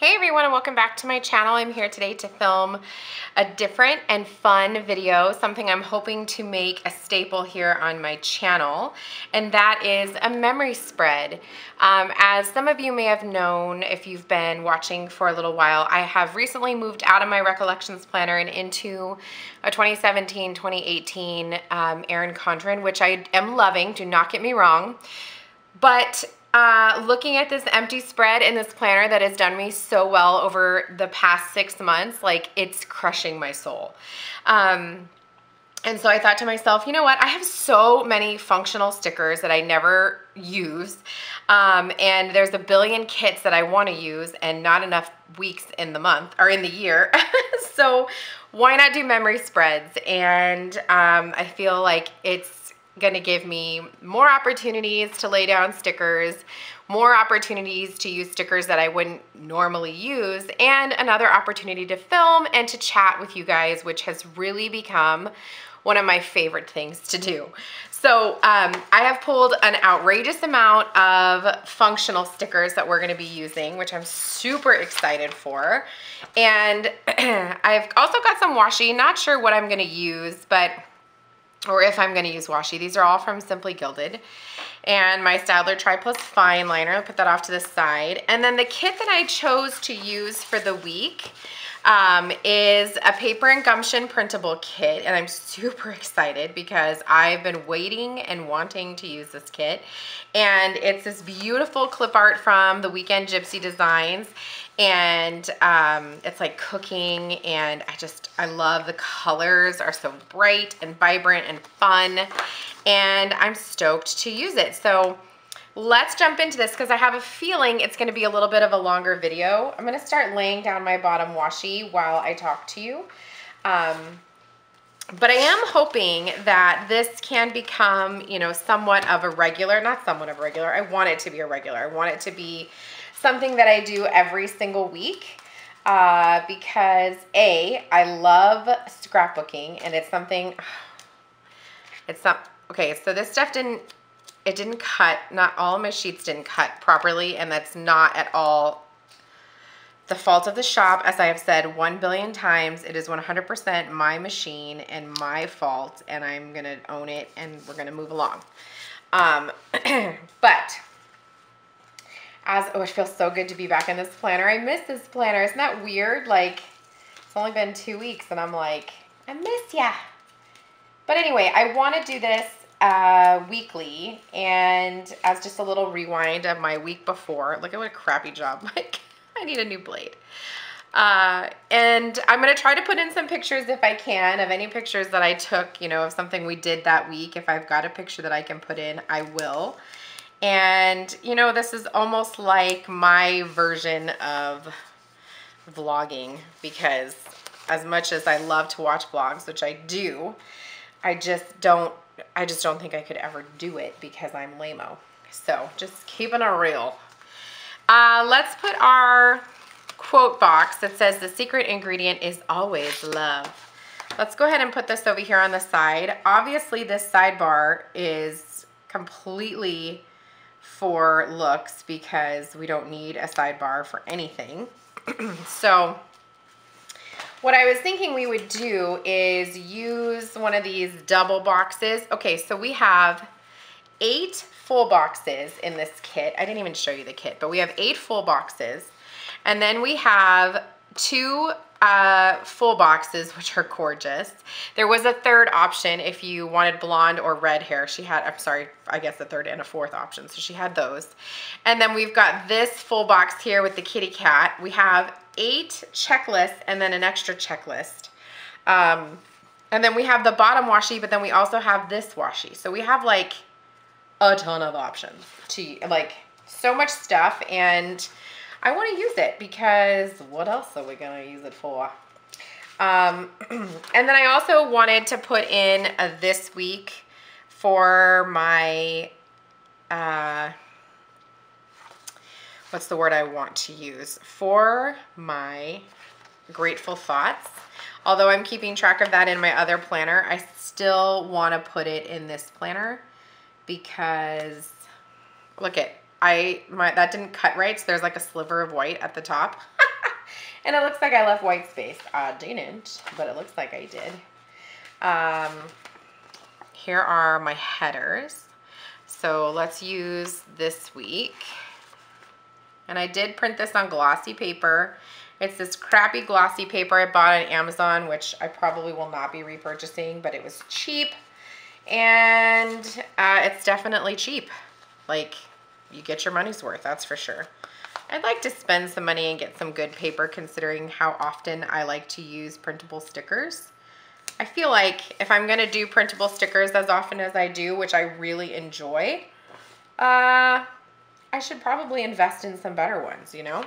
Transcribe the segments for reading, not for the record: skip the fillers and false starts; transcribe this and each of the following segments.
Hey everyone, and welcome back to my channel. I'm here today to film a different and fun video, something I'm hoping to make a staple here on my channel, and that is a memory spread. As some of you may have known, if you've been watching for a little while, I have recently moved out of my Recollections Planner and into a 2017-2018 Erin Condren, which I am loving, do not get me wrong, but looking at this empty spread in this planner that has done me so well over the past 6 months, like it's crushing my soul. And so I thought to myself, you know what? I have so many functional stickers that I never use. And there's a billion kits that I want to use and not enough weeks in the month or in the year. So why not do memory spreads? And I feel like it's going to give me more opportunities to lay down stickers, more opportunities to use stickers that I wouldn't normally use, and another opportunity to film and to chat with you guys, which has really become one of my favorite things to do. So I have pulled an outrageous amount of functional stickers that we're going to be using, which I'm super excited for. And I've also got some washi, not sure what I'm going to use, or if I'm going to use washi. These are all from Simply Gilded. And my Staedtler Tri Plus Fine Liner, I'll put that off to the side. And then the kit that I chose to use for the week is a Paper and Gumption Printable kit. And I'm super excited because I've been waiting and wanting to use this kit. And it's this beautiful clip art from the Weekend Gypsy Designs. And it's like cooking, and I love the colors are so bright and vibrant and fun, and I'm stoked to use it. So let's jump into this because I have a feeling it's going to be a little bit of a longer video. I'm going to start laying down my bottom washi while I talk to you. But I am hoping that this can become, you know, somewhat of a regular, not somewhat of a regular, I want it to be a regular. I want it to be something that I do every single week because I love scrapbooking, and it's something, okay, so this stuff didn't cut, not all of my sheets didn't cut properly, and that's not at all the fault of the shop. As I have said 1 billion times, it is 100% my machine and my fault, and I'm gonna own it, and we're gonna move along. But it feels so good to be back in this planner. I miss this planner. Isn't that weird? Like, it's only been 2 weeks, and I'm like, I miss ya. But anyway, I want to do this weekly, and as just a little rewind of my week before. Look at what a crappy job. Like, I need a new blade. And I'm going to try to put in some pictures if I can, of any pictures that I took, you know, of something we did that week. If I've got a picture that I can put in, I will. And, you know, this is almost like my version of vlogging, because as much as I love to watch vlogs, which I do, I just don't think I could ever do it because I'm lame-o. So just keeping it real. Let's put our quote box that says the secret ingredient is always love. Let's go ahead and put this over here on the side. Obviously this sidebar is completely for looks because we don't need a sidebar for anything. So what I was thinking we would do is use one of these double boxes. Okay, so we have 8 full boxes in this kit. I didn't even show you the kit, but we have 8 full boxes. And then we have 2 full boxes, which are gorgeous. There was a third option if you wanted blonde or red hair. She had, I'm sorry, I guess a third and a fourth option. So she had those. And then we've got this full box here with the kitty cat. We have 8 checklists and then an extra checklist. And then we have the bottom washi, but then we also have this washi. So we have like a ton of options to, like, so much stuff, and I want to use it because what else are we going to use it for? And then I also wanted to put in this week for my, what's the word I want to use? For my grateful thoughts. Although I'm keeping track of that in my other planner, I still want to put it in this planner because look at, that didn't cut right, so there's like a sliver of white at the top. And it looks like I left white space. I didn't, but it looks like I did. Here are my headers. So let's use this week. And I did print this on glossy paper. It's this crappy glossy paper I bought on Amazon, which I probably will not be repurchasing, but it was cheap. And it's definitely cheap. Like, you get your money's worth, that's for sure. I'd like to spend some money and get some good paper, considering how often I like to use printable stickers. I feel like if I'm gonna do printable stickers as often as I do, which I really enjoy, I should probably invest in some better ones, you know?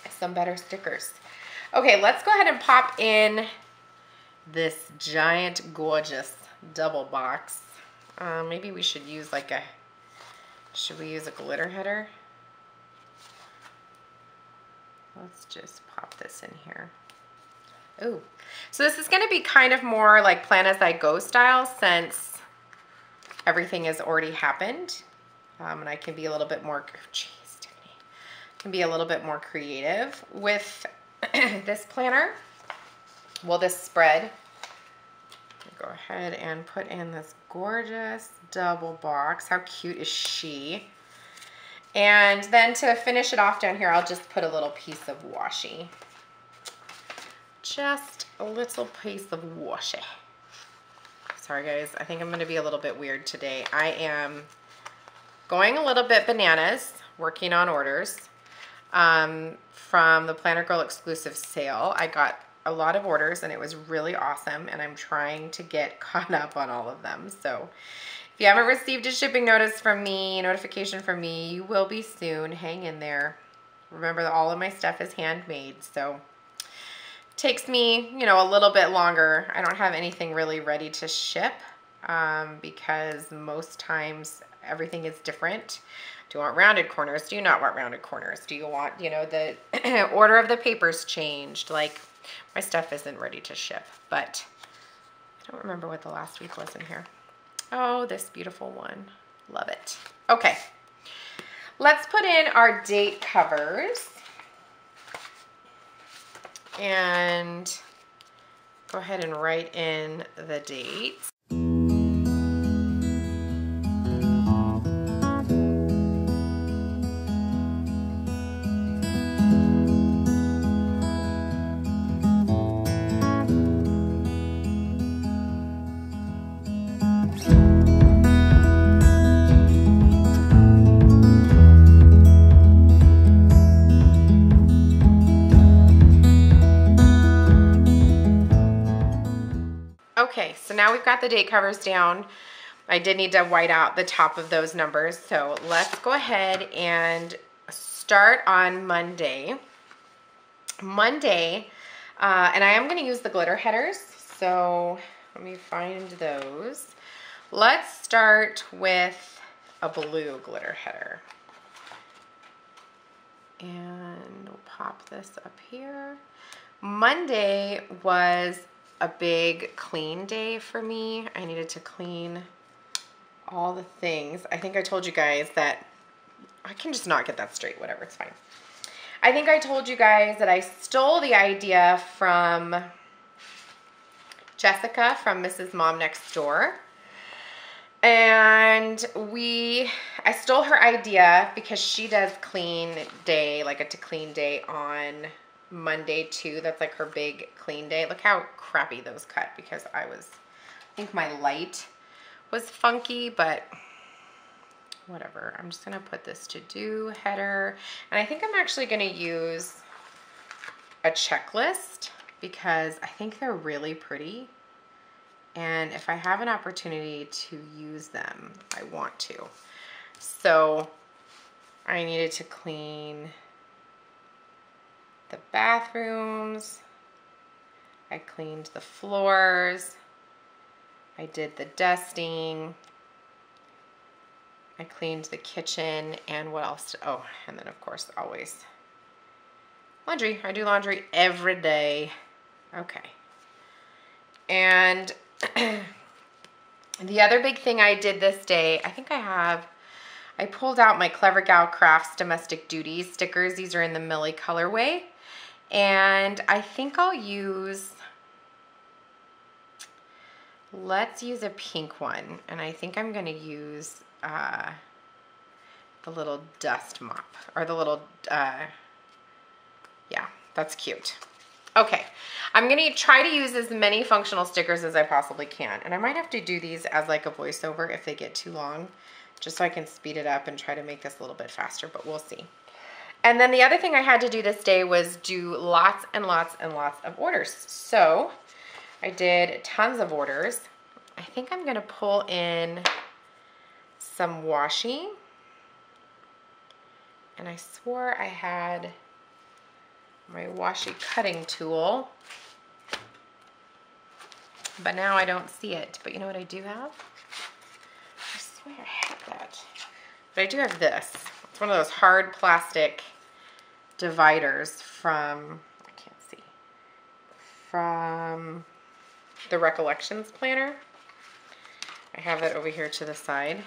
Some better stickers. Okay, let's go ahead and pop in this giant, gorgeous double box. Maybe we should use like should we use a glitter header? Let's just pop this in here. Ooh, so this is gonna be kind of more like plan as I go style, since everything has already happened. And I can be a little bit more, can be a little bit more creative with this planner. Well, this spread. Go ahead and put in this gorgeous double box. How cute is she? And then to finish it off down here, I'll just put a little piece of washi. Just a little piece of washi. Sorry guys, I think I'm gonna be a little bit weird today. I am going a little bit bananas, working on orders. From the Planner Girl exclusive sale, I got a lot of orders and it was really awesome, and I'm trying to get caught up on all of them. So if you haven't received a shipping notification from me, you will be soon. Hang in there. Remember that all of my stuff is handmade, so it takes me, you know, a little bit longer. I don't have anything really ready to ship because most times everything is different. Do you want rounded corners? Do you not want rounded corners? Do you want, you know, the order of the papers changed? Like, my stuff isn't ready to ship, but I don't remember what the last week was in here. Oh, this beautiful one. Love it. Okay, let's put in our date covers and go ahead and write in the dates. Okay, so now we've got the date covers down. I did need to white out the top of those numbers. So let's go ahead and start on Monday. Monday, and I am going to use the glitter headers. So let me find those. Let's start with a blue glitter header. And we'll pop this up here. Monday was a big clean day for me. I needed to clean all the things. I think I told you guys that I can just not get that straight. Whatever, it's fine. I think I told you guys that I stole the idea from Jessica from Mrs. Mom Next Door. And I stole her idea because she does clean day, like a to clean day on Monday too. That's like her big clean day. Look how crappy those cut because I think my light was funky, but whatever. I'm just gonna put this to do header, and I think I'm actually gonna use a checklist because I think they're really pretty, and if I have an opportunity to use them, I want to. So I needed to clean the bathrooms, I cleaned the floors, I did the dusting, I cleaned the kitchen, and what else? Oh, and then of course always laundry. I do laundry every day. Okay. And the other big thing I did this day, I think I I pulled out my Clever Gal Crafts Domestic Duties stickers. These are in the Millie colorway. And I think I'll use, let's use a pink one. And I think I'm gonna use the little dust mop, or the little, yeah, that's cute. Okay, I'm gonna try to use as many functional stickers as I possibly can. And I might have to do these as like a voiceover if they get too long, just so I can speed it up and try to make this a little bit faster, but we'll see. And then the other thing I had to do this day was do lots and lots and lots of orders. So I did tons of orders. I think I'm gonna pull in some washi. And I swore I had my washi cutting tool, but now I don't see it. But you know what I do have? I swear I had that. But I do have this. It's one of those hard plastic dividers from, I can't see, from the Recollections planner. I have it over here to the side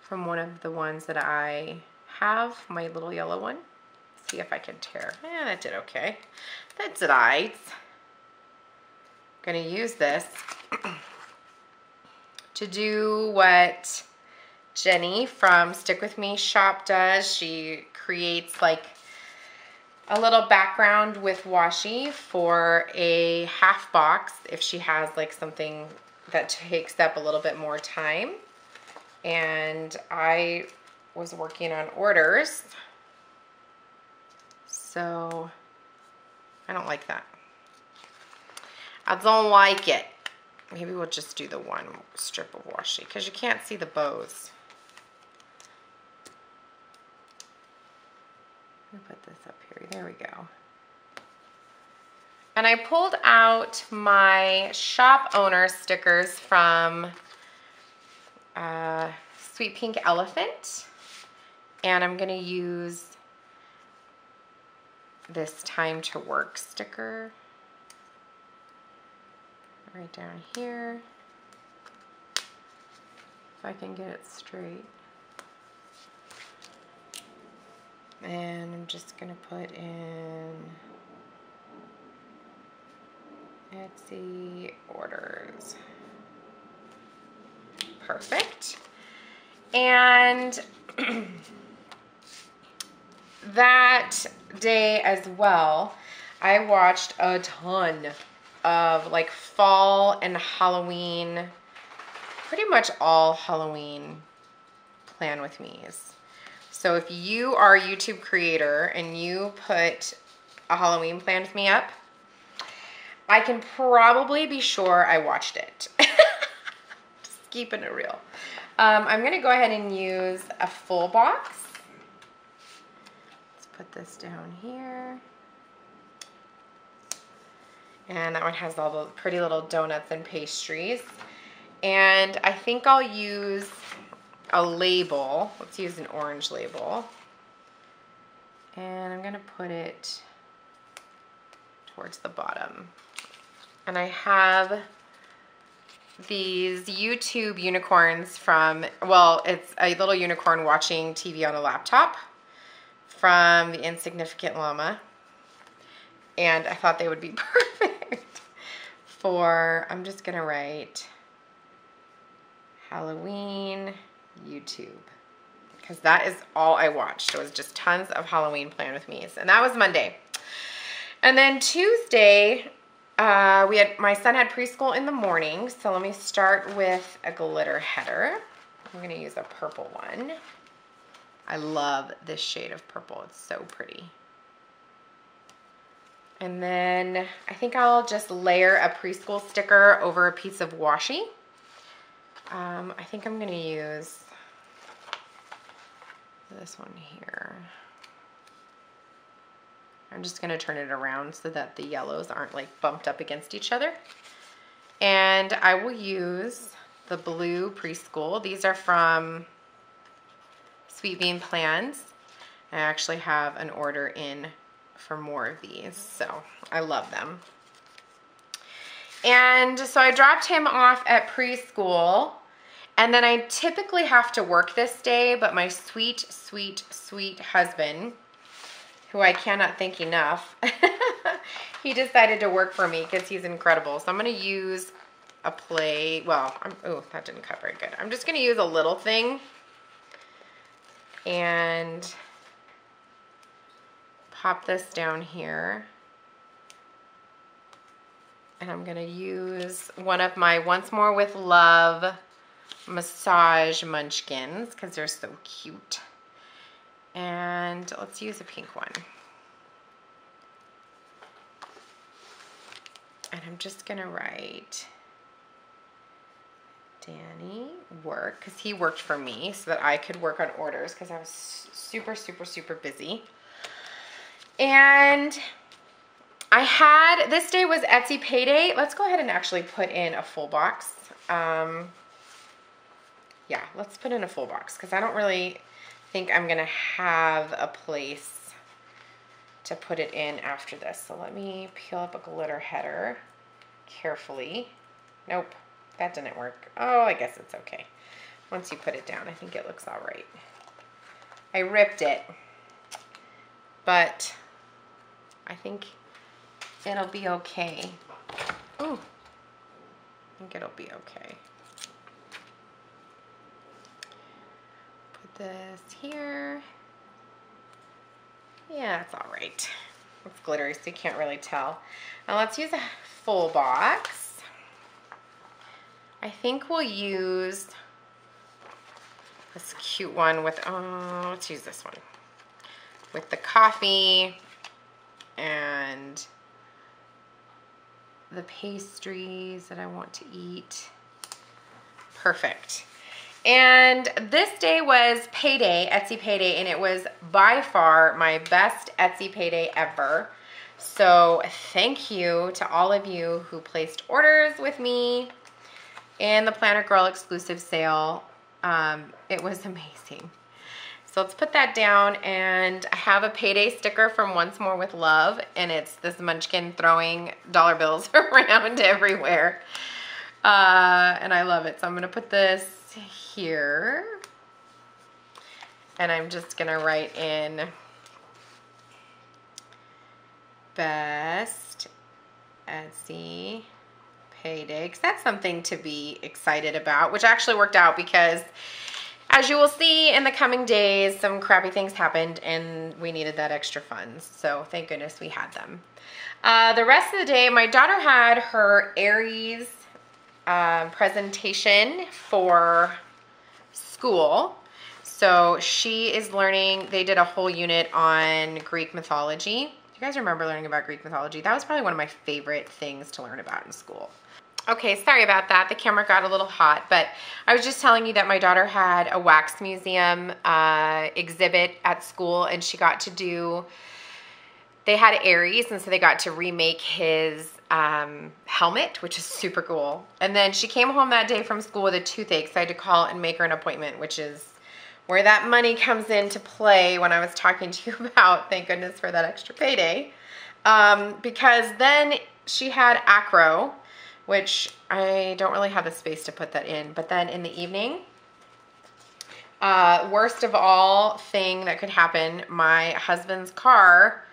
from one of the ones that I have, my little yellow one. See if I can tear. Yeah, that did okay. That's it. I'm gonna use this to do what Jenny from Stick With Me Shop does. She creates like a little background with washi for a half box if she has like something that takes up a little bit more time. And I was working on orders, so I don't like that. I don't like it. Maybe we'll just do the one strip of washi because you can't see the bows. Let me put this up here. There we go. And I pulled out my shop owner stickers from Sweet Pink Elephant. And I'm gonna use this Time to Work sticker right down here. If I can get it straight. And I'm just gonna put in Etsy orders. Perfect. And that day as well, I watched a ton of like fall and Halloween, pretty much all Halloween Plan With Me's. So if you are a YouTube creator and you put a Halloween Plan With Me up, I can probably be sure I watched it. Just keeping it real. I'm gonna go ahead and use a full box. Let's put this down here. And that one has all the pretty little donuts and pastries. And I think I'll use a label. Let's use an orange label. And I'm gonna put it towards the bottom. And I have these YouTube unicorns from, well, it's a little unicorn watching TV on a laptop from the Insignificant Llama. And I thought they would be perfect for, I'm just gonna write Halloween YouTube, because that is all I watched. It was just tons of Halloween Plan With Me's, and that was Monday. And then Tuesday, my son had preschool in the morning, so let me start with a glitter header. I'm gonna use a purple one. I love this shade of purple, it's so pretty. And then I think I'll just layer a preschool sticker over a piece of washi. I think I'm gonna use this one here. I'm just gonna turn it around so that the yellows aren't like bumped up against each other. And I will use the blue preschool. These are from Sweet Bean Plans. I actually have an order in for more of these, so I love them. And so I dropped him off at preschool, And then I typically have to work this day, but my sweet, sweet, sweet husband, who I cannot thank enough, he decided to work for me because he's incredible. So I'm going to use a plate. Well, oh, that didn't cut very good. I'm just going to use a little thing and pop this down here. And I'm going to use one of my Once More with Love massage munchkins because they're so cute. And let's use a pink one. And I'm just going to write Danny work, because he worked for me so that I could work on orders because I was super, super, super busy. And I had, this day was Etsy payday. Let's go ahead and actually put in a full box. Yeah, let's put in a full box because I don't really think I'm gonna have a place to put it in after this. So let me peel up a glitter header carefully. Nope, that didn't work. Oh, I guess it's okay. Once you put it down, I think it looks all right. I ripped it, but I think it'll be okay. Ooh, I think it'll be okay. Put this here. Yeah, it's all right. It's glittery, so you can't really tell. Now let's use a full box. I think we'll use this cute one with, let's use this one. With the coffee and the pastries that I want to eat. Perfect. And this day was payday, Etsy payday, and it was by far my best Etsy payday ever. So thank you to all of you who placed orders with me in the Planner Girl exclusive sale. It was amazing. So let's put that down, and I have a payday sticker from Once More with Love, and it's this munchkin throwing dollar bills around everywhere. And I love it. So I'm gonna put this here, and I'm just gonna write in best Etsy payday, because that's something to be excited about, which actually worked out because, as you will see in the coming days, some crappy things happened and we needed that extra funds. So thank goodness we had them. The rest of the day, my daughter had her Aries presentation for school. So she is learning, they did a whole unit on Greek mythology. You guys remember learning about Greek mythology? That was probably one of my favorite things to learn about in school. Okay, sorry about that. The camera got a little hot, but I was just telling you that my daughter had a wax museum exhibit at school, and she got to do, they had Aries, and so they got to remake his helmet, which is super cool. And then she came home that day from school with a toothache, so I had to call and make her an appointment, which is where that money comes into play when I was talking to you about, thank goodness for that extra payday. Because then she had acro, which I don't really have the space to put that in. But then in the evening, worst of all thing that could happen, my husband's car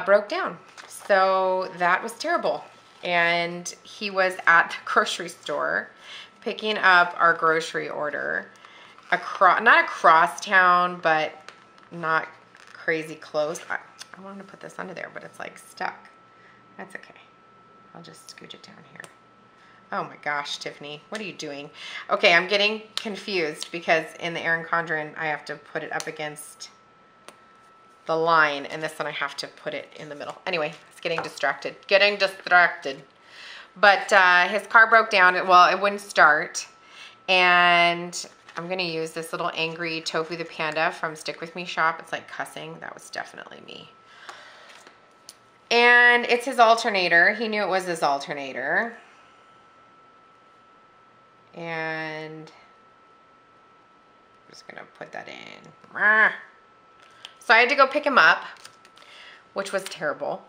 broke down. So that was terrible. And he was at the grocery store picking up our grocery order. Not across town, but not crazy close. I wanted to put this under there, but it's like stuck. That's okay. I'll just scoot it down here. Oh my gosh, Tiffany, what are you doing? Okay, I'm getting confused because in the Erin Condren, I have to put it up against the line, and this one I have to put it in the middle. Anyway, it's getting distracted. But his car broke down. Well, it wouldn't start. And I'm gonna use this little angry Tofu the Panda from Stick With Me shop. It's like cussing. That was definitely me. And it's his alternator. He knew it was his alternator. And I'm just gonna put that in. So I had to go pick him up, which was terrible.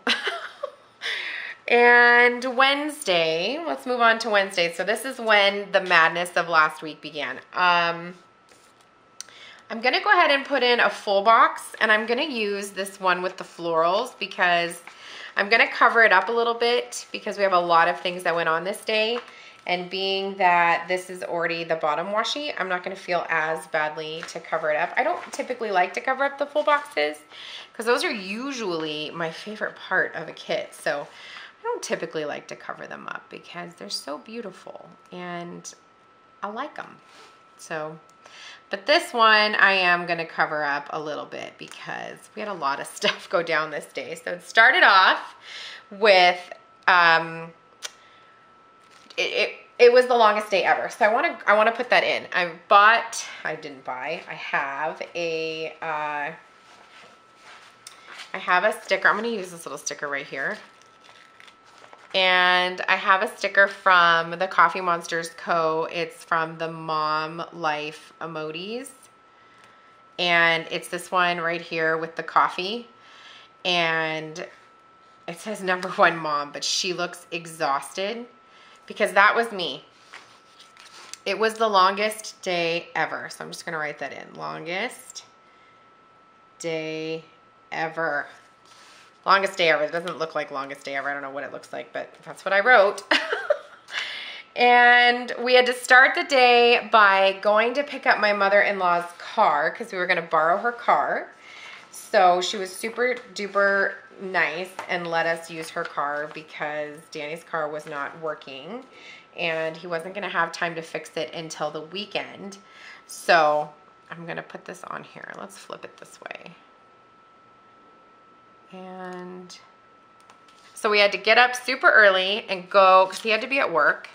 And Wednesday, let's move on to Wednesday. So this is when the madness of last week began. I'm gonna go ahead and put in a full box, and I'm gonna use this one with the florals because I'm gonna cover it up a little bit because we have a lot of things that went on this day. And being that this is already the bottom washi, I'm not gonna feel as badly to cover it up. I don't typically like to cover up the full boxes because those are usually my favorite part of a kit. So I don't typically like to cover them up because they're so beautiful and I like them. So, but this one I am gonna cover up a little bit because we had a lot of stuff go down this day. So it started off with, it was the longest day ever. So I wanna put that in. I have a sticker. I'm gonna use this little sticker right here. And I have a sticker from the Coffee Monsterz Co. It's from the Mom Life Emojis. And it's this one right here with the coffee. And it says #1 mom, but she looks exhausted because that was me. It was the longest day ever. So I'm just gonna write that in. Longest day ever. Longest day ever. It doesn't look like longest day ever. I don't know what it looks like, but that's what I wrote. And we had to start the day by going to pick up my mother-in-law's car because we were going to borrow her car. So she was super duper nice and let us use her car because Danny's car was not working and he wasn't going to have time to fix it until the weekend. So I'm going to put this on here. Let's flip it this way. And so we had to get up super early and go because he had to be at work.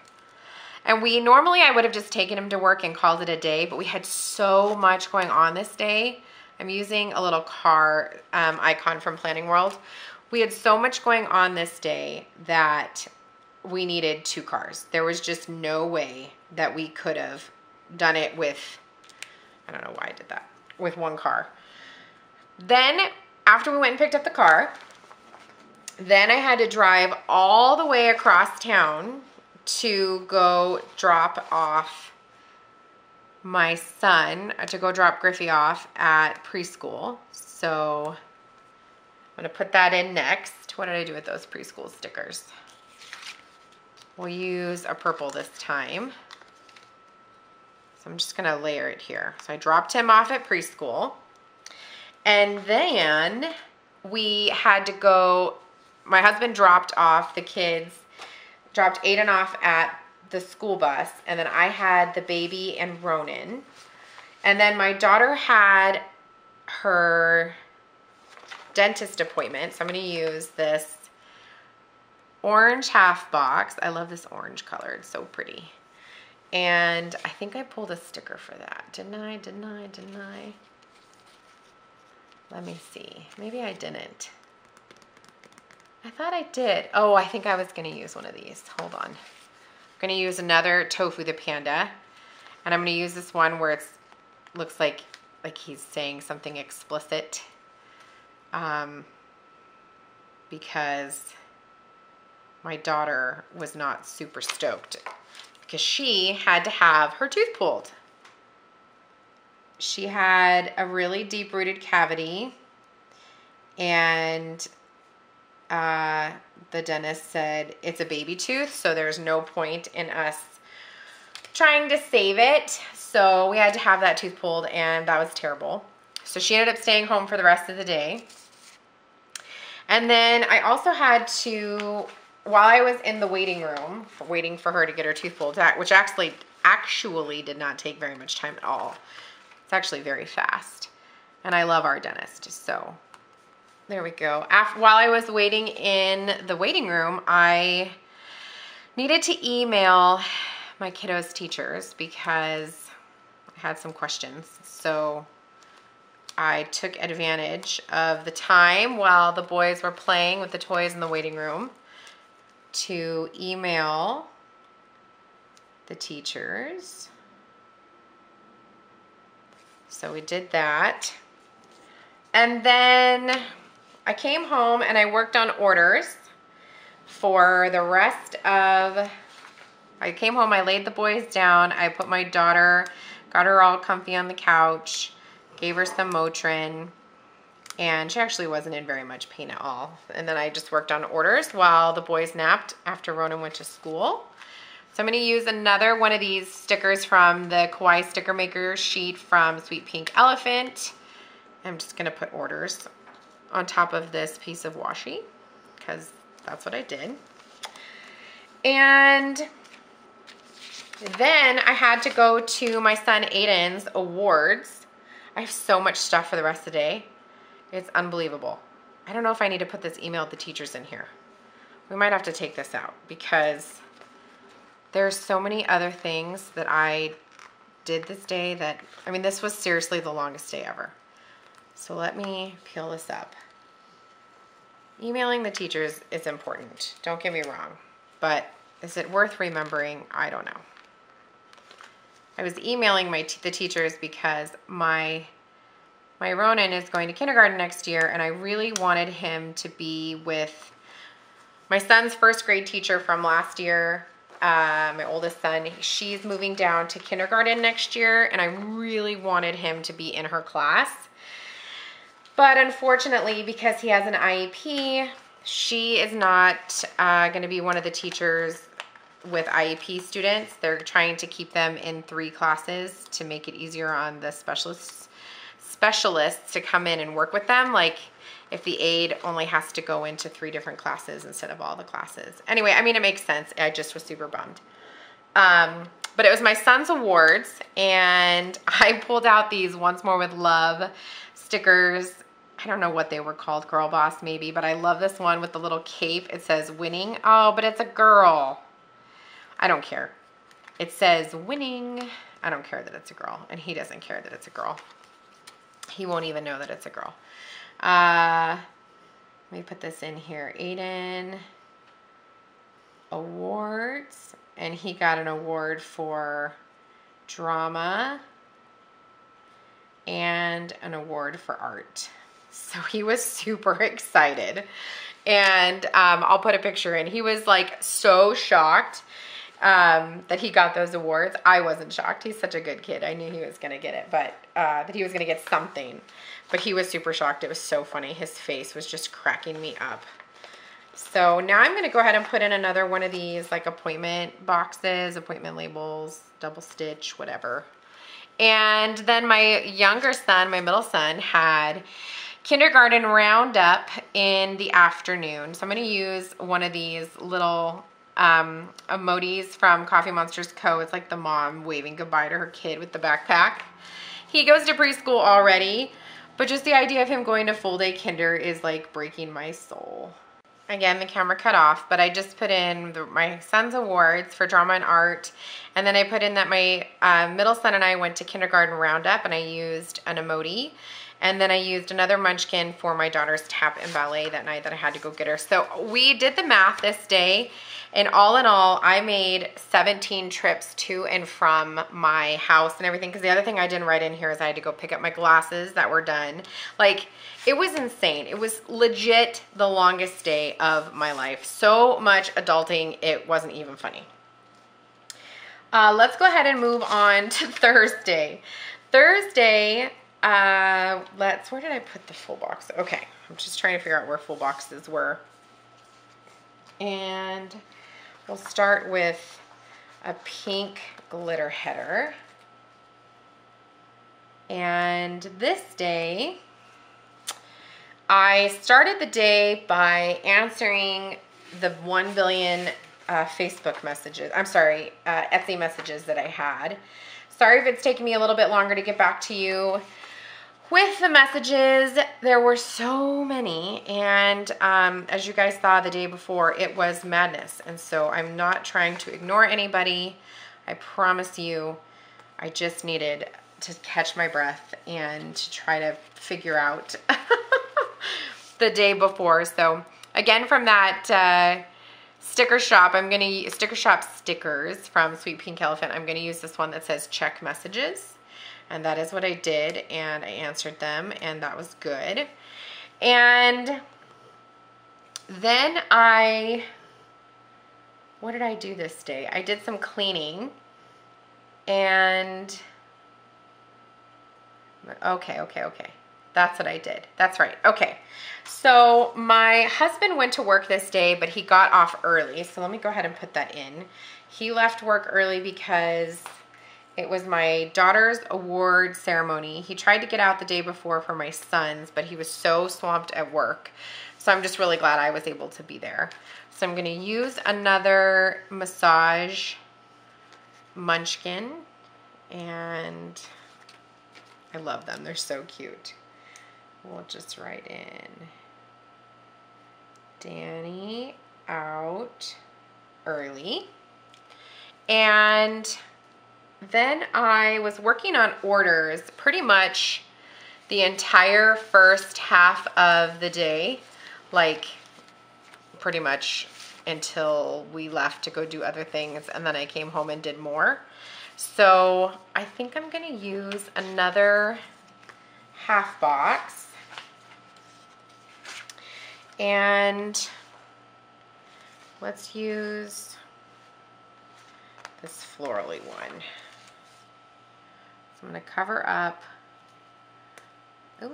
And normally I would have just taken him to work and called it a day, but we had so much going on this day. I'm using a little car icon from Planning World. We had so much going on this day that we needed 2 cars. There was just no way that we could have done it with, I don't know why I did that, with 1 car. Then after we went and picked up the car, then I had to drive all the way across town to go drop off my son, to go drop Griffey off at preschool. So I'm gonna put that in next. What did I do with those preschool stickers? We'll use a purple this time. So I'm just gonna layer it here. So I dropped him off at preschool. And then we had to go, my husband dropped off the kids, dropped Aiden off at the school bus, and then I had the baby and Ronan. And then my daughter had her dentist appointment, so I'm gonna use this orange half box. I love this orange color, it's so pretty. And I think I pulled a sticker for that. Didn't I? Let me see. Maybe I didn't. I thought I did. Oh, I think I was going to use one of these. Hold on. I'm going to use another Tofu the Panda. And I'm going to use this one where it looks like he's saying something explicit. Because my daughter was not super stoked. Because she had to have her tooth pulled. She had a really deep-rooted cavity, and the dentist said it's a baby tooth, so there's no point in us trying to save it. So we had to have that tooth pulled, and that was terrible. So she ended up staying home for the rest of the day. And then I also had to, while I was in the waiting room, waiting for her to get her tooth pulled, which actually did not take very much time at all. It's actually very fast. And I love our dentist, so there we go. While I was waiting in the waiting room, I needed to email my kiddos' teachers because I had some questions. So I took advantage of the time while the boys were playing with the toys in the waiting room to email the teachers. So we did that. And then I came home and I worked on orders for the rest of, I came home, I laid the boys down, I put my daughter, got her all comfy on the couch, gave her some Motrin, and she actually wasn't in very much pain at all. And then I just worked on orders while the boys napped after Ronan went to school. So I'm gonna use another one of these stickers from the Kawaii Sticker Maker sheet from Sweet Pink Elephant. I'm just gonna put orders on top of this piece of washi because that's what I did. And then I had to go to my son Aiden's awards. I have so much stuff for the rest of the day. It's unbelievable. I don't know if I need to put this email to the teachers in here. We might have to take this out because there's so many other things that I did this day that, I mean, this was seriously the longest day ever. So let me peel this up. Emailing the teachers is important, don't get me wrong, but is it worth remembering? I don't know. I was emailing the teachers because my Ronan is going to kindergarten next year, and I really wanted him to be with my son's first grade teacher from last year, my oldest son. She's moving down to kindergarten next year, and I really wanted him to be in her class. But unfortunately, because he has an IEP, she is not going to be one of the teachers with IEP students. They're trying to keep them in 3 classes to make it easier on the specialists to come in and work with them. Like if the aide only has to go into 3 different classes instead of all the classes. Anyway, I mean, it makes sense. I just was super bummed. But it was my son's awards, and I pulled out these Once More with Love stickers. I don't know what they were called, Girl Boss maybe, but I love this one with the little cape. It says winning. Oh, but it's a girl. I don't care. It says winning. I don't care that it's a girl, and he doesn't care that it's a girl. He won't even know that it's a girl. Let me put this in here. Aiden awards, and he got an award for drama and an award for art. So he was super excited, and I'll put a picture in. He was like so shocked that he got those awards. I wasn't shocked. He's such a good kid. I knew he was going to get it, but that he was going to get something. But he was super shocked. It was so funny. His face was just cracking me up. So now I'm going to go ahead and put in another one of these like appointment boxes, appointment labels, double stitch, whatever. And then my younger son, my middle son, had kindergarten roundup in the afternoon. So I'm going to use one of these little emojis from Coffee Monsterz Co. It's like the mom waving goodbye to her kid with the backpack. He goes to preschool already, but just the idea of him going to full day kinder is like breaking my soul. Again, the camera cut off, but I just put in my son's awards for drama and art, and then I put in that my middle son and I went to kindergarten roundup, and I used an emoji, and then I used another munchkin for my daughter's tap and ballet that night that I had to go get her. So we did the math this day, and all in all, I made 17 trips to and from my house and everything, because the other thing I didn't write in here is I had to go pick up my glasses that were done. Like, it was insane. It was legit the longest day of my life. So much adulting, it wasn't even funny. Let's go ahead and move on to Thursday. Thursday, where did I put the full box? Okay, I'm just trying to figure out where full boxes were. And we'll start with a pink glitter header. And this day, I started the day by answering the 1 billion Facebook messages. I'm sorry, Etsy messages that I had. Sorry if it's taking me a little bit longer to get back to you with the messages. There were so many, and as you guys saw the day before, it was madness. And so I'm not trying to ignore anybody. I promise you, I just needed to catch my breath and to try to figure out the day before. So again, from that sticker shop, I'm going to use sticker shop stickers from Sweet Pink Elephant. I'm going to use this one that says check messages. And that is what I did, and I answered them, and that was good. And then I what did I do this day? I did some cleaning and okay. That's what I did. That's right. Okay. So my husband went to work this day, but he got off early. So let me go ahead and put that in. He left work early because it was my daughter's award ceremony. He tried to get out the day before for my son's, but he was so swamped at work. So I'm just really glad I was able to be there. So I'm going to use another massage munchkin, and I love them. They're so cute. We'll just write in Danny out early. And then I was working on orders pretty much the entire first half of the day, like pretty much until we left to go do other things, and then I came home and did more. So I think I'm gonna use another half box, and let's use this florally one. So I'm gonna cover up, I'm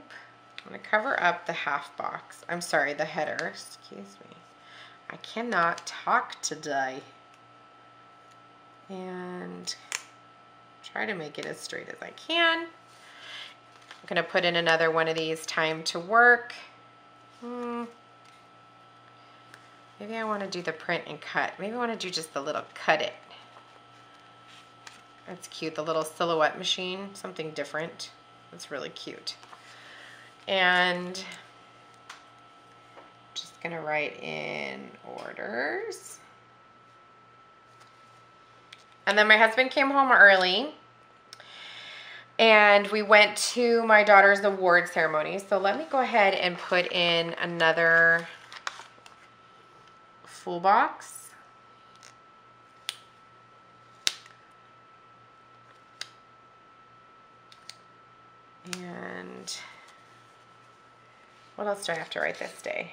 gonna cover up the half box. I'm sorry, the header, excuse me. I cannot talk today. And try to make it as straight as I can. I'm gonna put in another one of these time to work. Maybe I wanna do the print and cut. Maybe I wanna do just the little cut it. That's cute, the little silhouette machine, something different. That's really cute. And just gonna write in orders. And then my husband came home early and we went to my daughter's award ceremony. So let me go ahead and put in another full box. And what else do I have to write this day?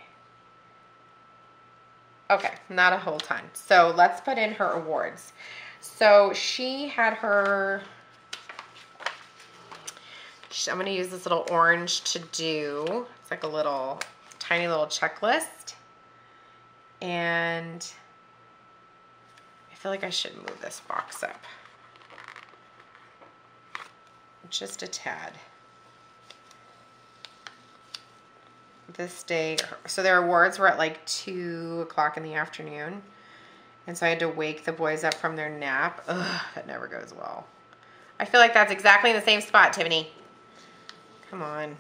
Okay, not a whole ton. So let's put in her awards. So she had her, I'm gonna use this little orange to do. It's like a little, tiny little checklist. And I feel like I should move this box up just a tad. This day, so their awards were at like 2 o'clock in the afternoon, and so I had to wake the boys up from their nap. Ugh, that never goes well. I feel like that's exactly in the same spot, Tiffany. Come on.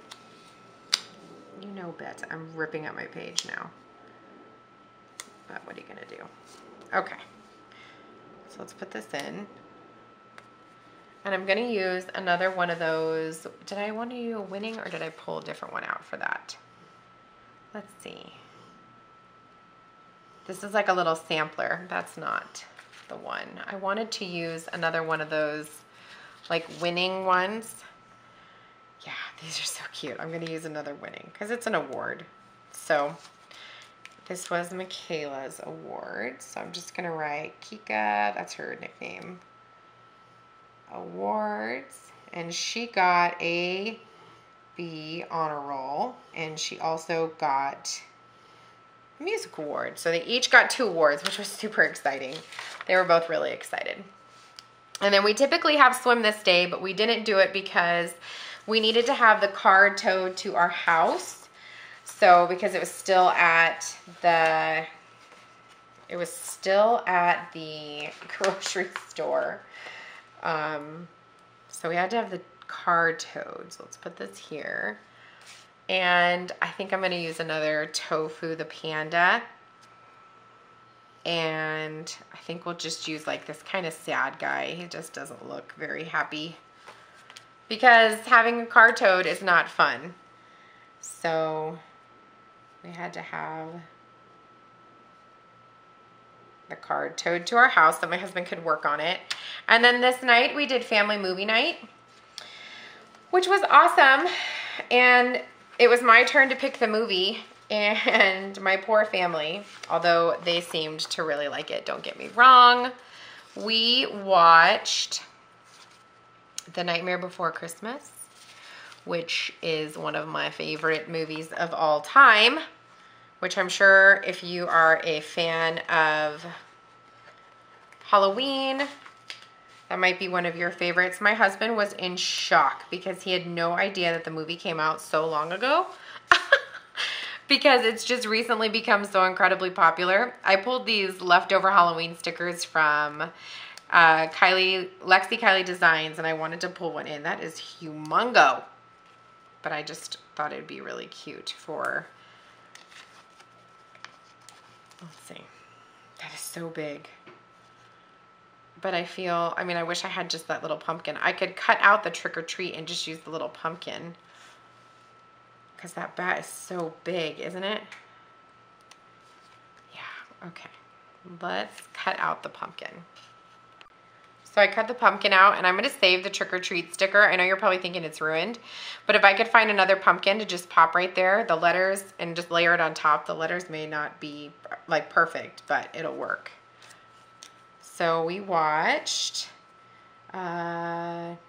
You know bets. I'm ripping up my page now. But what are you gonna do? Okay. So let's put this in. And I'm gonna use another one of those. Did I want to do a winning, or did I pull a different one out for that? Let's see. This is like a little sampler. That's not the one. I wanted to use another one of those like winning ones. Yeah, these are so cute. I'm gonna use another winning because it's an award. So this was Michaela's award. So I'm just gonna write Kika, that's her nickname, awards. And she got a B honor roll, and she also got a music award. So they each got 2 awards, which was super exciting. They were both really excited. And then we typically have swim this day, but we didn't do it because we needed to have the car towed to our house. So because it was still at the grocery store. So we had to have the car towed. So let's put this here. And I think I'm going to use another Tofu the panda. And I think we'll just use like this kind of sad guy. He just doesn't look very happy because having a car towed is not fun. So we had to have the car towed to our house so my husband could work on it. And then this night we did family movie night, which was awesome. And it was my turn to pick the movie. And my poor family, although they seemed to really like it, don't get me wrong, we watched The Nightmare Before Christmas, which is one of my favorite movies of all time, which I'm sure if you are a fan of Halloween, that might be one of your favorites. My husband was in shock because he had no idea that the movie came out so long ago. Because it's just recently become so incredibly popular. I pulled these leftover Halloween stickers from Kylee, Lexie Kylee Designs, and I wanted to pull one in. That is humongo. But I just thought it'd be really cute for, let's see. That is so big. But I feel, I mean, I wish I had just that little pumpkin. I could cut out the trick or treat and just use the little pumpkin. Because that bat is so big, isn't it? Yeah, okay. Let's cut out the pumpkin. So I cut the pumpkin out, and I'm going to save the trick or treat sticker. I know you're probably thinking it's ruined, but if I could find another pumpkin to just pop right there, the letters, and just layer it on top, the letters may not be like perfect, but it'll work. So we watched Nightmare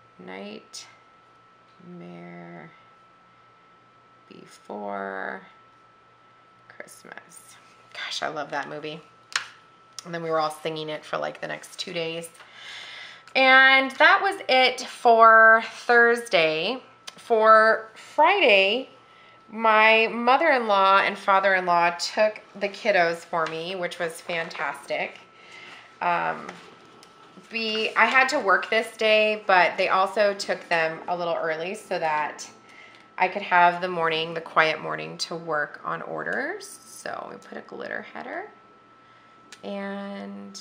Before Christmas. Gosh, I love that movie. And then we were all singing it for like the next 2 days. And that was it for Thursday. For Friday, my mother-in-law and father-in-law took the kiddos for me, which was fantastic. I had to work this day, but they also took them a little early so that I could have the morning, the quiet morning, to work on orders. So we put a glitter header, and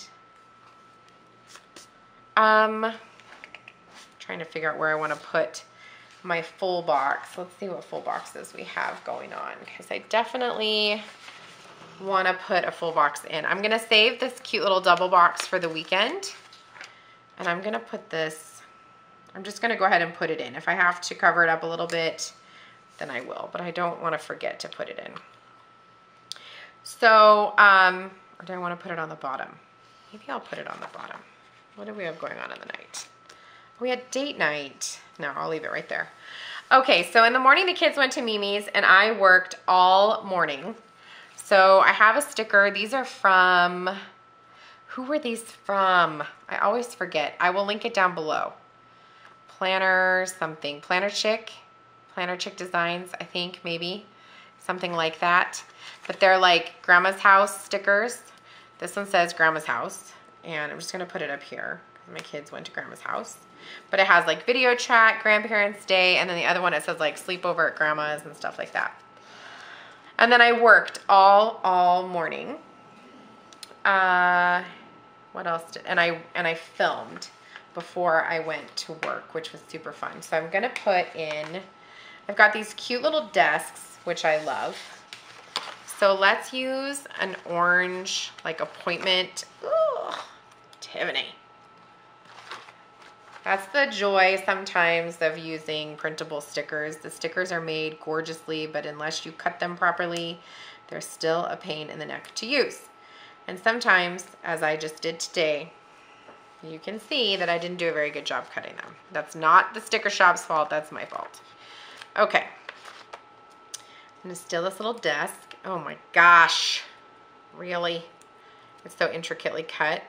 trying to figure out where I want to put my full box. Let's see what full boxes we have going on, because I definitely want to put a full box in. I'm going to save this cute little double box for the weekend, and I'm going to put this, I'm just going to go ahead and put it in. If I have to cover it up a little bit, then I will, but I don't want to forget to put it in. So, or do I want to put it on the bottom? Maybe I'll put it on the bottom. What do we have going on in the night? We had date night. No, I'll leave it right there. Okay, so in the morning the kids went to Mimi's and I worked all morning. So I have a sticker. These are from, who were these from? I always forget. I will link it down below. Planner something, Planner Chick Designs, I think, maybe. Something like that. But they're like Grandma's House stickers. This one says Grandma's House. And I'm just going to put it up here because my kids went to Grandma's house. But it has like video chat, Grandparents' Day, and then the other one it says like sleepover at Grandma's and stuff like that. And then I worked all morning. What else did, and I filmed before I went to work, which was super fun. So I'm going to put in, I've got these cute little desks, which I love. So let's use an orange, like appointment. Ugh, Tiffany. That's the joy sometimes of using printable stickers. The stickers are made gorgeously, but unless you cut them properly, they're still a pain in the neck to use. And sometimes, as I just did today, you can see that I didn't do a very good job cutting them. That's not the sticker shop's fault, that's my fault. Okay. I'm gonna steal this little desk. Oh my gosh, really? It's so intricately cut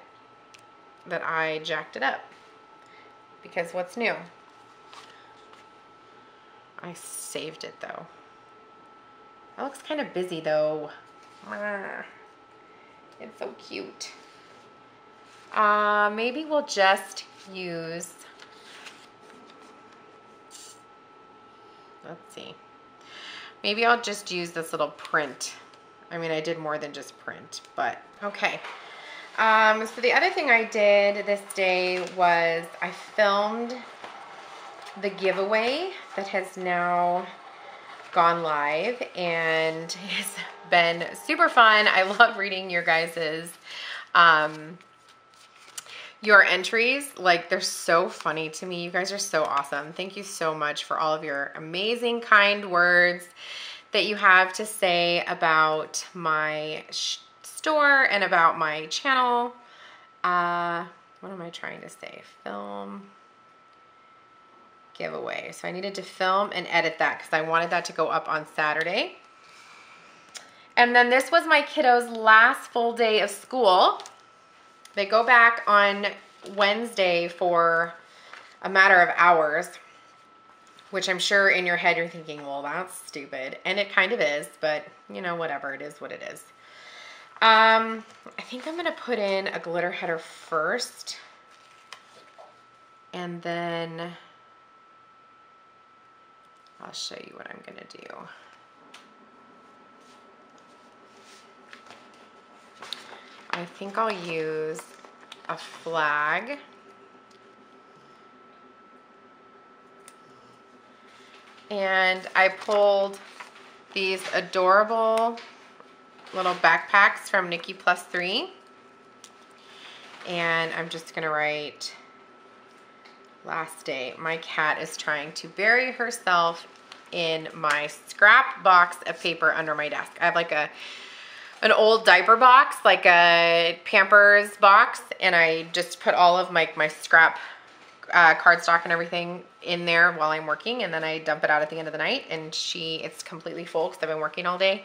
that I jacked it up. Because what's new? I saved it though. That looks kind of busy though. It's so cute. Maybe we'll just use, let's see. Maybe I'll just use this little print. I mean, I did more than just print, but okay. So the other thing I did this day was I filmed the giveaway that has now gone live, and it's been super fun. I love reading your guys's your entries. Like, they're so funny to me. You guys are so awesome. Thank you so much for all of your amazing kind words. that you have to say about my store and about my channel. What am I trying to say? Film giveaway. So I needed to film and edit that because I wanted that to go up on Saturday. And then this was my kiddos' last full day of school. They go back on Wednesday for a matter of hours, which I'm sure in your head you're thinking, well, that's stupid. And it kind of is, but you know, whatever, it is what it is. I think I'm gonna put in a glitter header first, and then I'll show you what I'm gonna do. I think I'll use a flag. And I pulled these adorable little backpacks from Nikki +3. And I'm just gonna write, last day. My cat is trying to bury herself in my scrap box of paper under my desk. I have like an old diaper box, like a Pampers box, and I just put all of my scrap cardstock and everything in there while I'm working, and then I dump it out at the end of the night, and it's completely full because I've been working all day,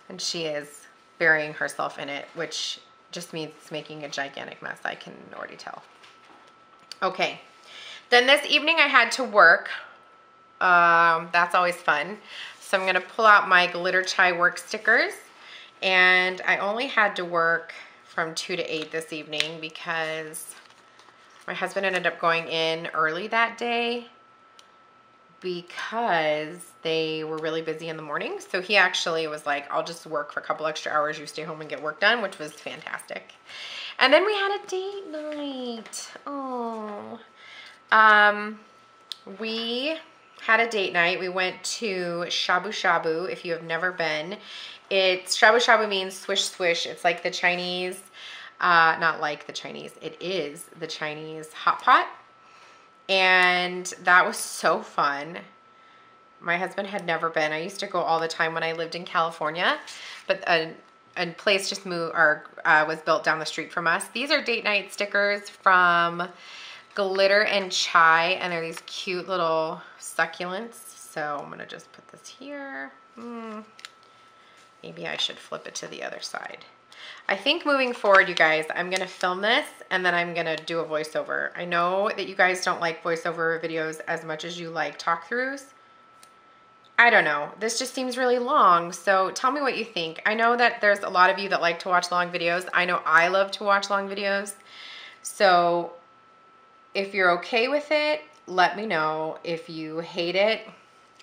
and she is burying herself in it, which just means it's making a gigantic mess. I can already tell. Okay, then this evening I had to work. That's always fun. So I'm gonna pull out my Glitter Chai work stickers, and I only had to work from 2 to 8 this evening because my husband ended up going in early that day because they were really busy in the morning. So he actually was like, I'll just work for a couple extra hours. You stay home and get work done, which was fantastic. And then we had a date night. Oh. We had a date night. We went to Shabu Shabu. If you have never been, Shabu Shabu means swish swish. It's like the Chinese, not like the Chinese, it is the Chinese hot pot. And that was so fun. My husband had never been. I used to go all the time when I lived in California, but a place just moved or was built down the street from us. These are date night stickers from Glitter and Chai, and they're these cute little succulents. So I'm gonna just put this here. Maybe I should flip it to the other side. I think moving forward, you guys, I'm gonna film this and then I'm gonna do a voiceover. I know that you guys don't like voiceover videos as much as you like talk-throughs. I don't know, this just seems really long, so tell me what you think. I know that there's a lot of you that like to watch long videos. I know I love to watch long videos. So if you're okay with it, let me know. If you hate it,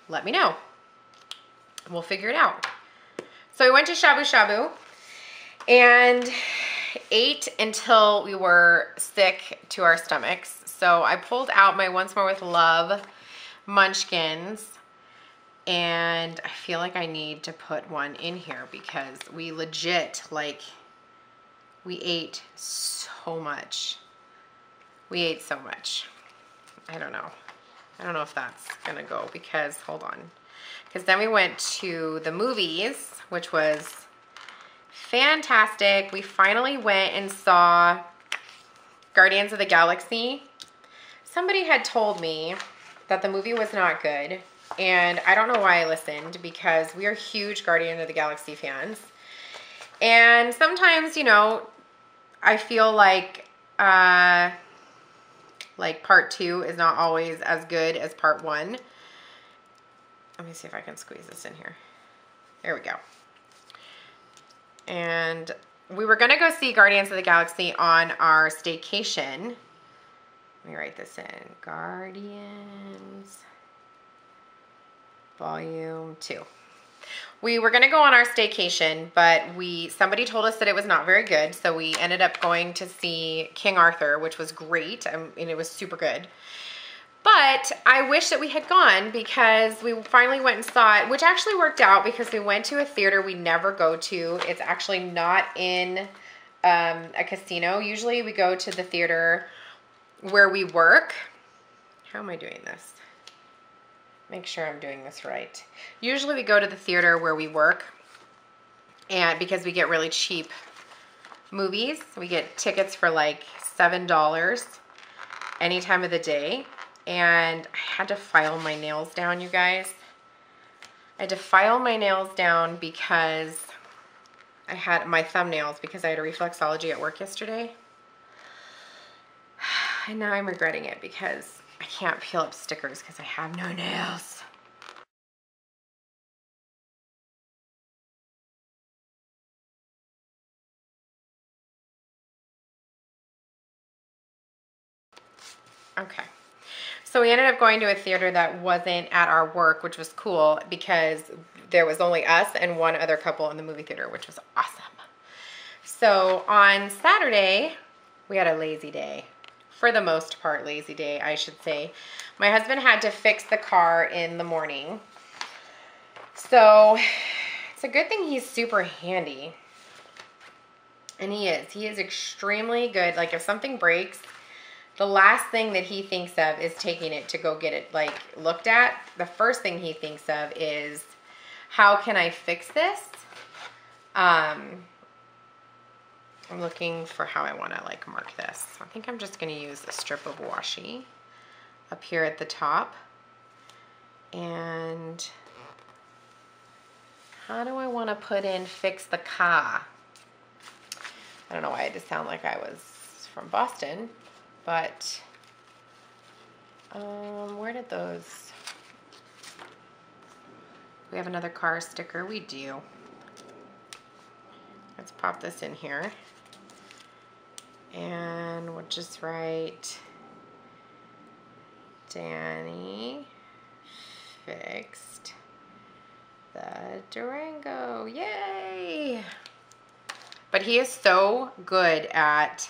let me know. We'll figure it out. So we went to Shabu Shabu and ate until we were sick to our stomachs. So I pulled out my Once More with Love munchkins, and I feel like I need to put one in here because we legit, like, we ate so much. We ate so much. I don't know. I don't know if that's gonna go because, hold on. Because then we went to the movies, which was fantastic. We finally went and saw Guardians of the Galaxy. Somebody had told me that the movie was not good, and I don't know why I listened because we are huge Guardians of the Galaxy fans. And sometimes, you know, I feel like part 2 is not always as good as part 1. Let me see if I can squeeze this in here. There we go. And we were gonna go see Guardians of the Galaxy on our staycation. Let me write this in. Guardians Volume 2. We were gonna go on our staycation, but somebody told us that it was not very good, so we ended up going to see King Arthur, which was great, and it was super good. But I wish that we had gone because we finally went and saw it, which actually worked out because we went to a theater we never go to. It's actually not in a casino. Usually we go to the theater where we work. How am I doing this? make sure I'm doing this right. Usually we go to the theater where we work, and because we get really cheap movies, we get tickets for like $7 any time of the day. And I had to file my nails down, you guys. I had to file my nails down because I had my thumbnails because I had a reflexology at work yesterday. And now I'm regretting it because I can't peel up stickers because I have no nails. Okay. So we ended up going to a theater that wasn't at our work, which was cool because there was only us and one other couple in the movie theater, which was awesome. So on Saturday, we had a lazy day. For the most part, lazy day, I should say. My husband had to fix the car in the morning. So it's a good thing he's super handy. And he is extremely good. Like if something breaks, the last thing that he thinks of is taking it to go get it like looked at. The first thing he thinks of is, how can I fix this? I'm looking for how I want to like mark this. I think I'm just going to use a strip of washi up here at the top. And how do I want to put in fix the car? I don't know why I just sound like I was from Boston, but where did those? We have another car sticker. We do. Let's pop this in here. And we'll just write, Danny fixed the Durango. Yay! But he is so good at,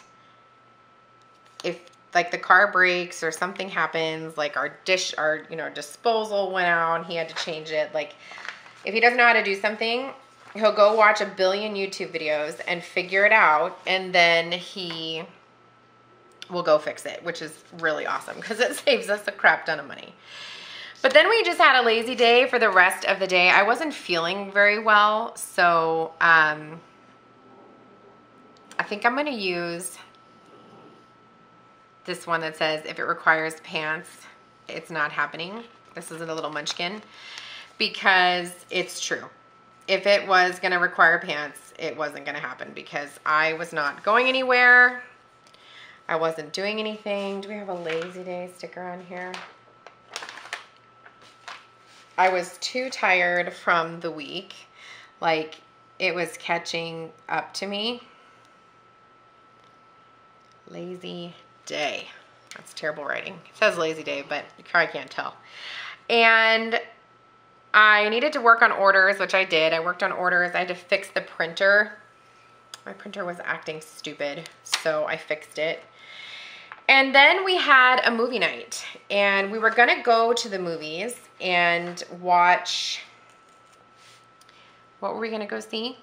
if like the car breaks or something happens, like our disposal went out, he had to change it. Like if he doesn't know how to do something, he'll go watch a billion YouTube videos and figure it out, and then he will go fix it, which is really awesome because it saves us a crap ton of money. But then we just had a lazy day for the rest of the day. I wasn't feeling very well, so I think I'm going to use this one that says, if it requires pants, it's not happening. This is a little munchkin because it's true. If it was going to require pants, it wasn't going to happen because I was not going anywhere. I wasn't doing anything. Do we have a lazy day sticker on here? I was too tired from the week. Like it was catching up to me. Lazy day. That's terrible writing. It says lazy day, but you probably can't tell. And I needed to work on orders, which I did. I worked on orders. I had to fix the printer. My printer was acting stupid, so I fixed it. And then we had a movie night, and we were gonna go to the movies and watch, what were we gonna go see?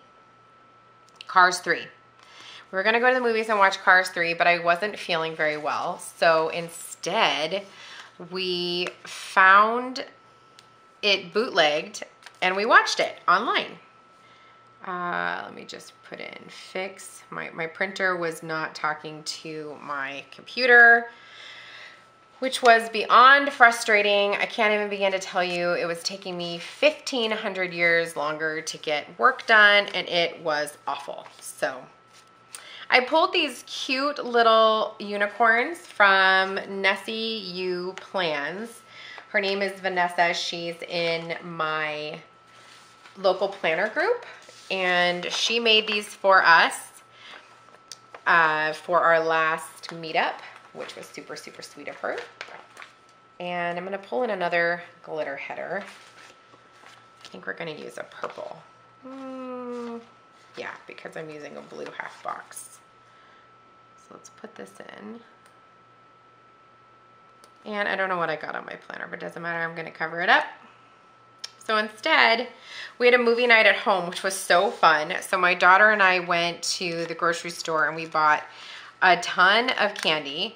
Cars 3. We were gonna go to the movies and watch Cars 3, but I wasn't feeling very well. So instead, we found it bootlegged and we watched it online. Let me just put in fix. My printer was not talking to my computer, which was beyond frustrating. I can't even begin to tell you. It was taking me 1,500 years longer to get work done, and it was awful. So I pulled these cute little unicorns from Nessie U Plans. Her name is Vanessa. She's in my local planner group, and she made these for us for our last meetup, which was super, super sweet of her. And I'm gonna pull in another glitter header. I think we're gonna use a purple. Yeah, because I'm using a blue half box. So let's put this in. And I don't know what I got on my planner, but it doesn't matter. I'm gonna cover it up. So instead, we had a movie night at home, which was so fun. So my daughter and I went to the grocery store and we bought a ton of candy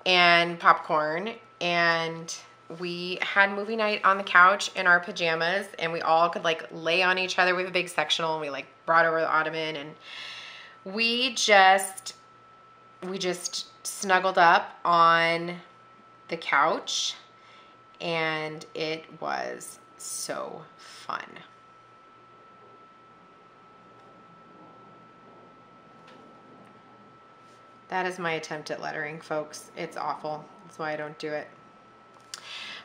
and popcorn and we had movie night on the couch in our pajamas, and we all could like lay on each other. We have a big sectional, and we like brought over the ottoman, and we just snuggled up on the couch, and it was so fun. That is my attempt at lettering, folks. It's awful. That's why I don't do it.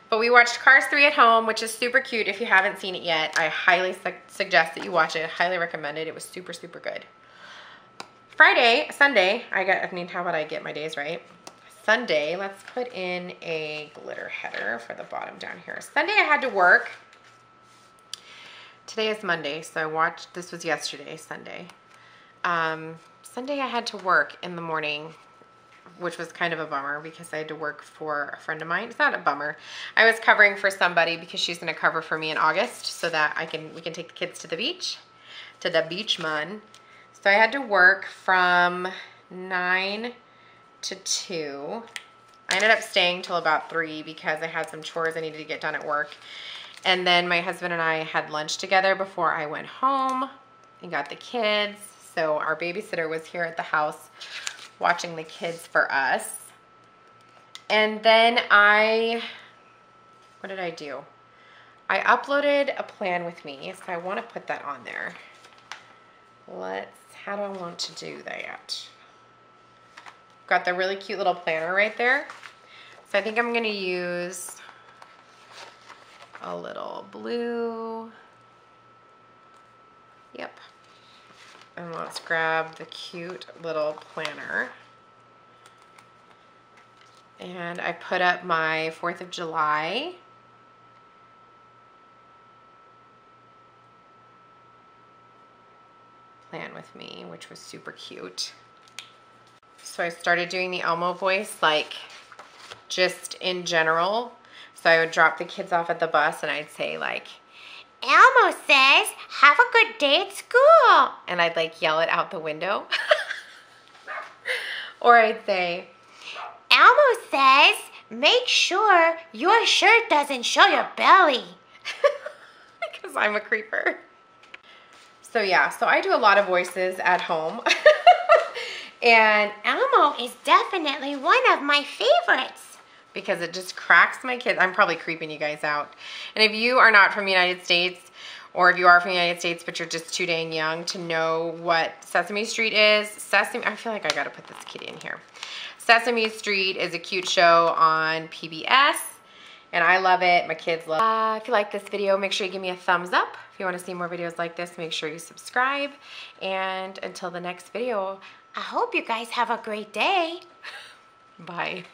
But we watched Cars 3 at home, which is super cute. If you haven't seen it yet, I highly suggest that you watch it. I highly recommend it. It was super, super good. Sunday, how about I get my days right? Sunday, let's put in a glitter header for the bottom down here. Sunday I had to work. Today is Monday, so this was yesterday, Sunday. Sunday I had to work in the morning, which was kind of a bummer because I had to work for a friend of mine. It's not a bummer. I was covering for somebody because she's going to cover for me in August so that we can take the kids to the beach, man. So I had to work from 9 to 2. I ended up staying till about 3 because I had some chores I needed to get done at work. And then my husband and I had lunch together before I went home and got the kids. So our babysitter was here at the house watching the kids for us. And then what did I do? I uploaded a plan with me, so I want to put that on there. How do I want to do that? Got the really cute little planner right there. So I think I'm going to use a little blue. Yep. And let's grab the cute little planner. And I put up my 4th of July. Plan with me, which was super cute. So I started doing the Elmo voice, like just in general. So I would drop the kids off at the bus and I'd say like, Elmo says, have a good day at school. And I'd like yell it out the window. Or I'd say, Elmo says, make sure your shirt doesn't show your belly. Because I'm a creeper. So yeah, so I do a lot of voices at home. And Elmo is definitely one of my favorites. Because it just cracks my kids. I'm probably creeping you guys out. And if you are not from the United States, or if you are from the United States, but you're just too dang young to know what Sesame Street is, I feel like I gotta put this kitty in here. Sesame Street is a cute show on PBS, and I love it. My kids love it. If you like this video, make sure you give me a thumbs up. If you wanna see more videos like this, make sure you subscribe. And until the next video, I hope you guys have a great day. Bye.